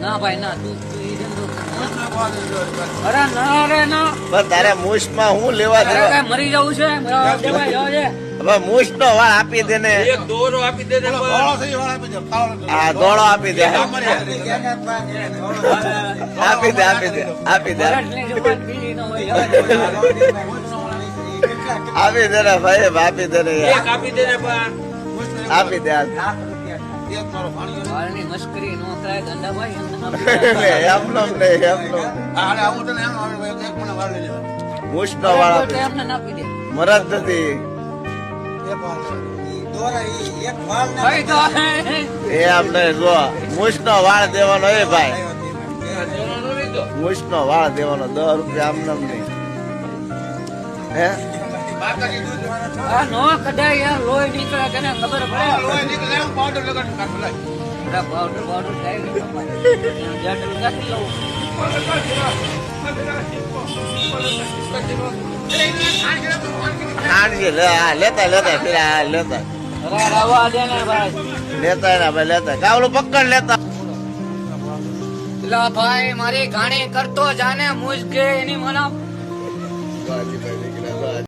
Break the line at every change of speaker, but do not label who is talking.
ના ભાઈ ના તું ઈ ધંધો અરે ના રે ના
બસ તારે મૂછ માં હું લેવા
અરે
દેવા
કઈ મરી જવું છે દેવાય જવા દે
હવે મૂછ નો વાળ આપી દે ને
એક દોરો આપી દે ને
પેલો
પણ.
ઘોડો થઈ વાળા આપી દે, કાળો.
આ દોડો આપી દે આપી દે આપી દે
ભરતની જુબાન પીલી ન હોય જવા દે.
આપી દે ને ભાઈ આપી દે ને
એક
યાર.
આપી દે ને પણ.
આપી દે
એક મારો ભાણિયો.
વાળની મસ્કરી ન કરાય ગંડાભાઈ એમને ના
એમનો નહીં એમનો
હાલે આવું તને એમ આવે ભાઈ, એક મને વાળ લેજે.
મૂછ નો વાળ
તો
આપી
એમને ના આપી દે
મરદ નથી
ભાઈ તો
એ અમને જો મૂછ નો વાળ દેવાનો એ ભાઈ
આ દોરો નો લીધો.
મૂછ નો વાળ દેવાનો 10 રૂપિયા આમ નામ નહીં હે
માતાજી દૂધ વાળા.
આ નો કઢાય યાર લોહી નીકળે તને ખબર પડે
લોહી નીકળે એમ પાવડર લગાડી નાખ લાય.
અરે પાવડર પાવડર ખાઈ ગયો જેટલું કાઢી લઉં
ખાંડજી લે આ લેતા લેતા ફિર આ લેતા
અરે રવા દે ને ભાઈ
લેતા એના ભાઈ લેતા કાવલું પકડ લેતા
લા ભાઈ મારી ઘાણી કરતો જાને મુજ કે એની મના
વાજી ભાઈ